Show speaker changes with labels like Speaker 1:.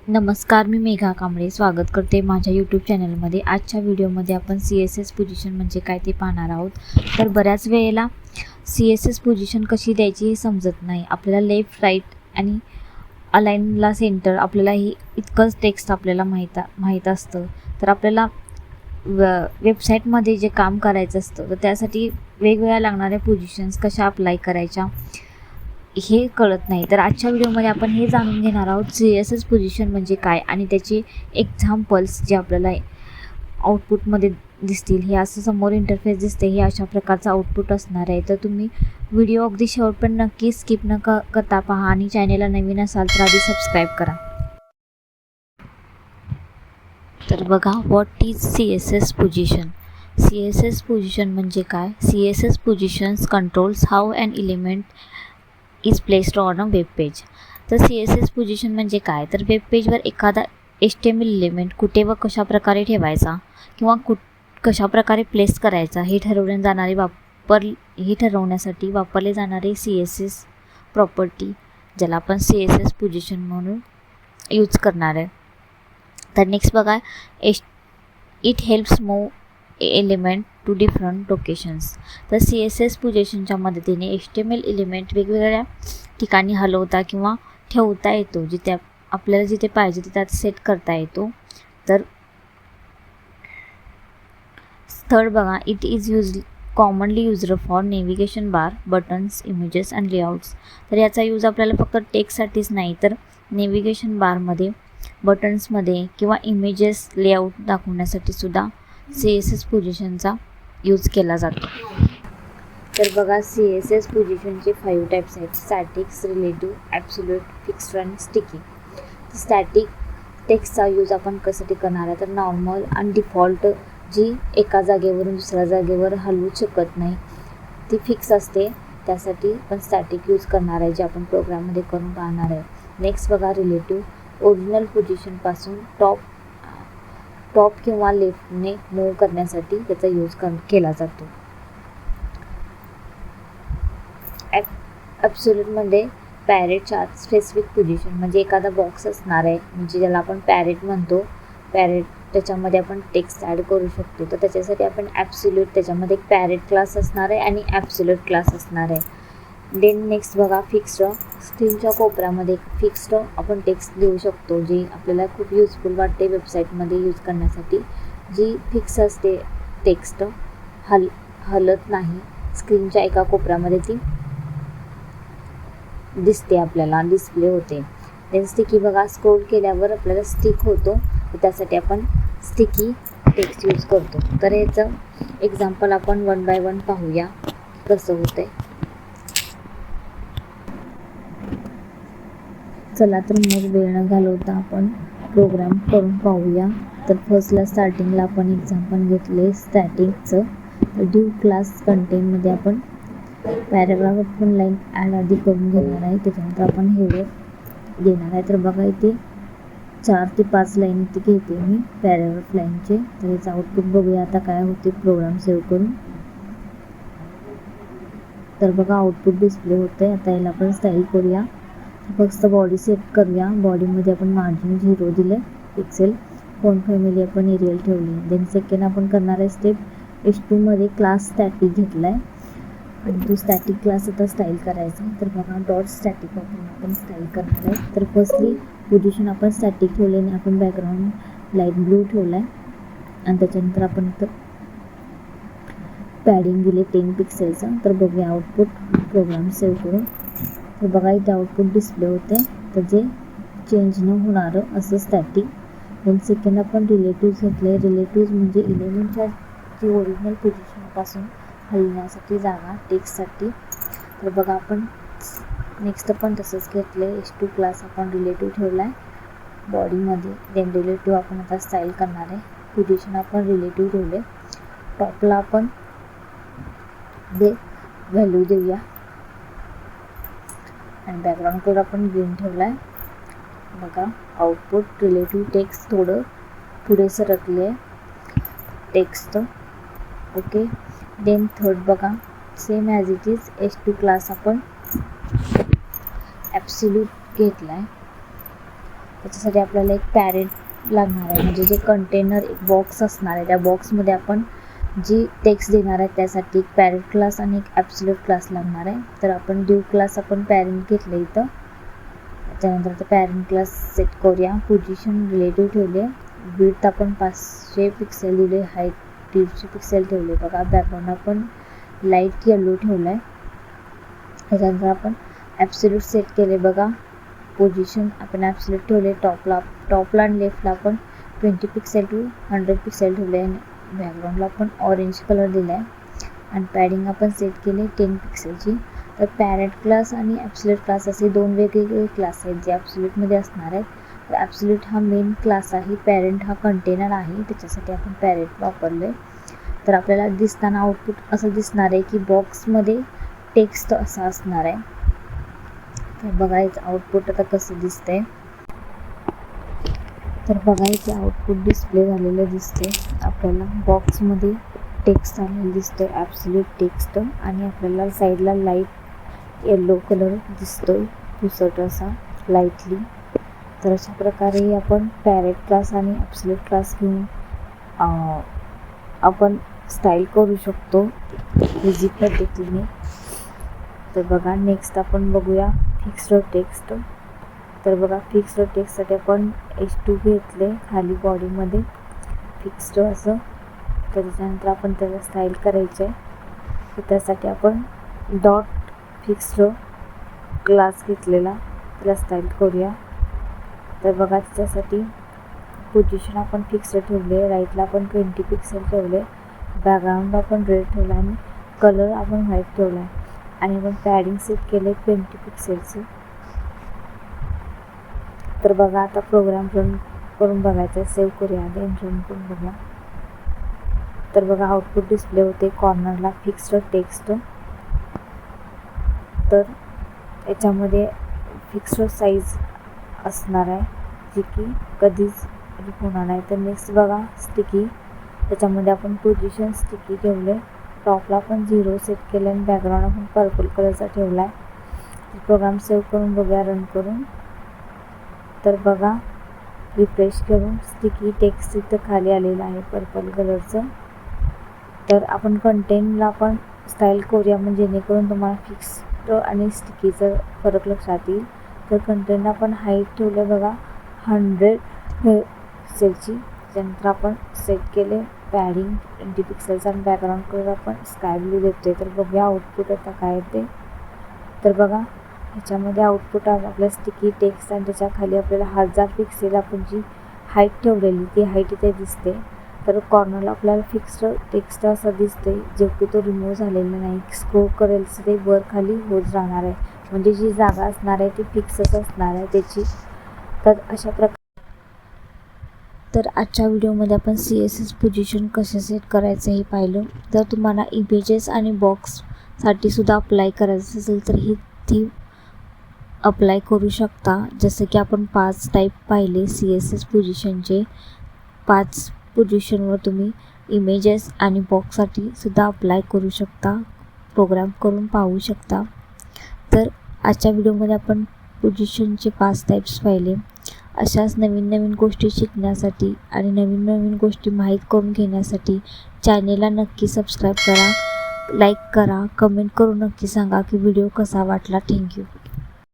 Speaker 1: नमस्कार, मी मेघा कांबळे स्वागत करते माझ्या यूट्यूब चॅनलमध्ये. आजच्या व्हिडिओमध्ये आपण CSS पोझिशन म्हणजे काय ते पाहणार आहोत. तर बऱ्याच वेळेला CSS पोझिशन कशी द्यायची हे समजत नाही. आपल्याला लेफ्ट, राईट आणि अलाइनला सेंटर आपल्याला ही इतकंच टेक्स्ट आपल्याला माहीत असतं. तर आपल्याला वेबसाईटमध्ये जे काम करायचं असतं तर त्यासाठी वेगवेगळ्या लागणाऱ्या पोझिशन्स कशा अप्लाय करायच्या हे कळत नाही. तर आजच्या व्हिडिओमध्ये आपण हे जाणून घेणार आहोत CSS पोझिशन म्हणजे काय आणि त्याचे एक्झाम्पल्स जे आपल्याला आउटपुटमध्ये दिसतील. हे असं समोर इंटरफेस दिसते, हे अशा प्रकारचं आउटपुट असणार आहे. तर तुम्ही व्हिडिओ अगदी शेवटपर्यंत नक्की स्किप न करता पहा आणि चॅनेलला नवीन असाल तर आधी सबस्क्राईब करा. तर बघा, what is CSS position. CSS position म्हणजे काय? CSS positions controls how an element is placed on a web page. तर CSS पोझिशन म्हणजे काय? तर वेब पेजवर एखादा HTML एलिमेंट कुठे व कशा प्रकारे ठेवायचा किंवा कशाप्रकारे प्लेस करायचा हे ठरवण्यासाठी वापरले जाणारे CSS प्रॉपर्टी, ज्याला आपण CSS पोझिशन म्हणून यूज करणार आहे. तर नेक्स्ट बघा, it helps move element to different locations. तर CSS पोझिशनच्या मदतीने HTML एलिमेंट वेगवेगळ्या ठिकाणी हलवता किंवा ठेवता येतो, जिथे आपल्याला जिथे पाहिजे तिथे सेट करता येतो. तर थर्ड बघा, it is commonly used for navigation bar, buttons, images and layouts. तर याचा यूज आपल्याला फक्त टेक्स्टसाठीच नाही तर नेव्हिगेशन बारमध्ये, बटन्समध्ये किंवा इमेजेस लेआउट दाखवण्यासाठी सुद्धा CSS पोझिशनचा यूज केला जातो. तर बघा, CSS पोझिशनचे 5 टाईप्स आहेत: स्टॅटिक्स, रिलेटिव्ह, ॲब्सोल्यूट, फिक्स्ड आणि स्टिकी. स्टॅटिक टेक्स्टचा यूज आपण कशासाठी करणार आहे? तर नॉर्मल आणि डिफॉल्ट जी एका जागेवरून दुसऱ्या जागेवर हलवू शकत नाही ती फिक्स असते, त्यासाठी आपण स्टॅटिक यूज करणार आहे, जे आपण प्रोग्राममध्ये करून पाहणार आहे. नेक्स्ट बघा, रिलेटिव्ह. ओरिजिनल पोझिशनपासून टॉप किंवा लेफ्टने मूव्ह करण्यासाठी त्याचा यूज केला जातो. ॲब्सोल्यूटमध्ये पॅरेटच्या स्पेसिफिक पोझिशन म्हणजे एखादा बॉक्स असणार आहे, म्हणजे ज्याला आपण पॅरेट म्हणतो. पॅरेट त्याच्यामध्ये आपण टेक्स्ट ॲड करू शकतो. तर त्याच्यासाठी आपण ॲब्सोल्यूट, त्याच्यामध्ये एक पॅरेट क्लास असणार आहे आणि ॲब्सोल्यूट क्लास असणार आहे. देन नेक्स्ट बघा, फिक्स्ड. स्क्रीनच्या कोपऱ्यामध्ये फिक्स्ड आपण टेक्स्ट लिहू शकतो, जी आपल्याला खूप युजफुल वाटते वेबसाईटमध्ये यूज करण्यासाठी. जी फिक्स असते टेक्स्ट, हलत नाही, स्क्रीनच्या एका कोपऱ्यामध्ये ती दिसते, आपल्याला डिस्प्ले होते. देन स्टिकी बघा, स्क्रोल केल्यावर आपल्याला स्टिक होतो, तर त्यासाठी आपण स्टिकी टेक्स्ट यूज करतो. तर याचं एक्झाम्पल आपण 1 बाय 1 पाहूया कसं होतंय. चला तर मग वेळ न घालवता आपण प्रोग्राम करून पाहूया. तर फर्स्टला स्टार्टिंगला आपण एक्झाम्पल घेतले स्टॅटिकचं. तर ड्यू क्लास कंटेंटमध्ये आपण पॅराग्राफ आपण लाईन ॲड आधी करून घेणार आहे, त्याच्यानंतर आपण हेडर देणार आहे. तर बघा, इथे 4 ते 5 लाईन इथे घेते मी पॅराग्राफ लाईनचे. तर याचं आउटपुट बघूया आता काय होते प्रोग्राम सेव्ह करून. तर बघा, आउटपुट डिस्प्ले होतं आहे. आता याला आपण स्टाईल करूया. फक्त बॉडी सेट करूया. बॉडीमध्ये आपण मार्जिन 0 दिले, पिक्सेल, फॉन्ट फॅमिली आपण एरियल ठेवली. देन सेकंड आपण करणार आहे स्टेप, H2मध्ये क्लास स्टॅटिक घेतला आहे आणि तो स्टॅटिक क्लास आता स्टाईल करायचा. तर बघा, डॉट स्टॅटिक वापरून आपण स्टाईल करणार आहे. तर फर्स्टली पोझिशन आपण स्टॅटिक ठेवले आणि आपण बॅकग्राऊंड लाईट ब्लू ठेवला आहे आणि त्याच्यानंतर आपण इथं पॅडिंग दिले 10 पिक्सेलचं. तर बघूया आउटपुट प्रोग्राम सेव्ह करून. तर बघा, इथे आउटपुट डिस्प्ले होते, तर जे चेंज न होणारं असं स्टॅटिक. देन सेकंड आपण रिलेटिव्ज घेतले. रिलेटिव्ज म्हणजे एलिमेंटच्या जी ओरिजिनल पोझिशनपासून हलण्यासाठी जागा टेक्स्टसाठी. तर बघा, आपण नेक्स्ट पण तसंच घेतलं आहे. H2 क्लास आपण रिलेटिव्ह ठेवला आहे बॉडीमध्ये. देन रिलेटिव्ह आपण आता स्टाईल करणार आहे. पोझिशन आपण रिलेटिव्ह ठेवले. टॉपला आपण व्हॅल्यू देऊया आणि बॅकग्राऊंड कलर आपण ग्रीन ठेवला आहे. बघा, आउटपुट रिलेटिव्ह टेक्स्ट थोडं पुढे सरकले टेक्स्ट. ओके. देन थर्ड बघा, same as it is H2 class आपण ॲब्सोल्यूट घेतला आहे त्याच्यासाठी आपल्याला एक पॅरेंट लागणार आहे, म्हणजे जे कंटेनर एक बॉक्स असणार आहे त्या बॉक्समध्ये आपण जी टेक्स्ट देणार आहे त्यासाठी एक पॅरेंट क्लास आणि एक ॲब्सोल्यूट क्लास लागणार आहे. तर आपण ड्यू क्लास आपण पॅरेंट घेतलं इथं. त्यानंतर आता पॅरेंट क्लास सेट करूया. पोझिशन रिलेटिव्ह ठेवले, विड्थ आपण 500 पिक्सेल दिले, हाईट 150 पिक्सेल ठेवले बघा. बॅकग्राऊंड आपण लाईट येलो ठेवला आहे. त्याच्यानंतर आपण ॲब्सोल्यूट सेट केले बघा. पोझिशन आपण ॲब्सोल्यूट ठेवले. टॉपला आणि लेफ्टला आपण 20 पिक्सेल टू 100 पिक्सेल ठेवले आणि बॅकग्राऊंडला आपण ऑरेंज कलर दिला आहे. आणि पॅडिंग आपण सेट केले 10 पिक्सेलची. तर पॅरेंट क्लास आणि ॲब्सोल्यूट क्लास असे दोन वेगवेगळे क्लास आहेत जे ॲब्सोल्यूटमध्ये असणार आहेत. तर ॲब्सोल्यूट हा मेन क्लास आहे, पॅरेंट हा कंटेनर आहे, त्याच्यासाठी आपण पॅरेंट वापरले. तर आपल्याला दिसताना आउटपुट असं दिसणार आहे की बॉक्समध्ये टेक्स्ट असं असणार आहे. तर बघायचं आउटपुट आता कसं दिसतंय. तर बघायचं आउटपुट डिस्प्ले झालेलं दिसते. आपल्याला बॉक्समध्ये टेक्स्ट आलेलं दिसतं, ॲब्सोल्यूट टेक्स्ट. आणि आपल्याला साईडला लाईट येलो कलर दिसतोय, पुसट असा लाईटली. तर अशा प्रकारे आपण पॅरेंट क्लास आणि ॲब्सोल्यूट क्लास घेऊन आपण स्टाईल करू शकतो इझी पद्धतीने. तर बघा नेक्स्ट आपण बघूया फिक्स्ड टेक्स्ट. तर बघा फिक्स्ड टेक्स्टसाठी आपण H2 घेतले खाली बॉडीमध्ये फिक्स्ड असं. तर त्याच्यानंतर आपण त्याला स्टाईल करायचं आहे. तर त्यासाठी आपण डॉट फिक्स्ड क्लास घेतलेला, त्याला स्टाईल करूया. तर बघा त्याच्यासाठी पोझिशन आपण फिक्स्ड ठेवले, राईटला आपण 20 पिक्सेल ठेवले, बॅकग्राऊंड आपण रेड ठेवला आणि कलर आपण व्हाईट ठेवला आहे. आणि आपण पॅडिंग सेट केले 20 पिक्सेलचे. तर बघा आता प्रोग्राम रन करून बघायचा, सेव्ह करूया आधी आणि रन करून बघूया. तर बघा आउटपुट डिस्प्ले होते कॉर्नरला फिक्स्ड टेक्स्ट. तर याच्यामध्ये फिक्स्ड साईज असणार आहे जी की कधीच होणार नाही. तर नेक्स्ट बघा स्टिकी. त्याच्यामध्ये आपण पोझिशन स्टिकी ठेवले, टॉपला आपण 0 सेट केलं आणि बॅकग्राऊंड आपण पर्पल कलरचा ठेवला आहे. प्रोग्राम सेव्ह करून बघूया रन करून. तर बघा रिफ्रेश करून स्टिकी टेक्स्ट इथं खाली आलेलं आहे पर्पल कलरचं. तर आपण कंटेनला आपण स्टाईल करूया म्हणजे जेणेकरून तुम्हाला फिक्स्ड आणि स्टिकीचं फरक लक्षात येईल. तर कंटेनला आपण हाईट ठेवलं बघा 100 पिक्सेलची. त्यानंतर आपण सेट केले पॅडिंग 20 पिक्सेलचा आणि बॅकग्राऊंड कलर आपण स्काय ब्लू देतोय. तर बघूया आउटपुट आता काय येते. तर बघा ह्याच्यामध्ये आउटपुट आपल्या स्टिकी टेक्स्ट आणि त्याच्या खाली आपल्याला 1000 पिक्सेल आपण जी हाईट ठेवलेली ती हाईट इथे दिसते. तर कॉर्नरला आपल्याला फिक्स्ड टेक्स्ट असं दिसते जो की तो रिमूव्ह झालेला नाही. स्क्रोल करेल ते वर खाली होत राहणार आहे, म्हणजे जी जागा असणार आहे ती फिक्सच असणार आहे त्याची. तर अशा प्रकारे तर आजच्या व्हिडिओमध्ये आपण CSS पोझिशन कसे सेट करायचं हे पाहिलं. जर तुम्हाला इमेजेस आणि बॉक्ससाठी सुद्धा अप्लाय करायचं असेल तर ही थीम अप्लाय करू शकता. जसं की आपण 5 टाईप पाहिले CSS पोझिशनचे. 5 पोझिशनवर तुम्ही इमेजेस आणि बॉक्ससाठी सुद्धा अप्लाय करू शकता, प्रोग्राम करून पाहू शकता. तर आजच्या व्हिडिओमध्ये आपण पोझिशनचे 5 टाईप्स पाहिले. अशाच नवीन नवीन गोष्टी शिकण्यासाठी आणि नवीन नवीन गोष्टी माहीत करून घेण्यासाठी चॅनेलला नक्की सबस्क्राईब करा, लाईक करा, कमेंट करून नक्की सांगा की व्हिडिओ कसा वाटला. थँक्यू.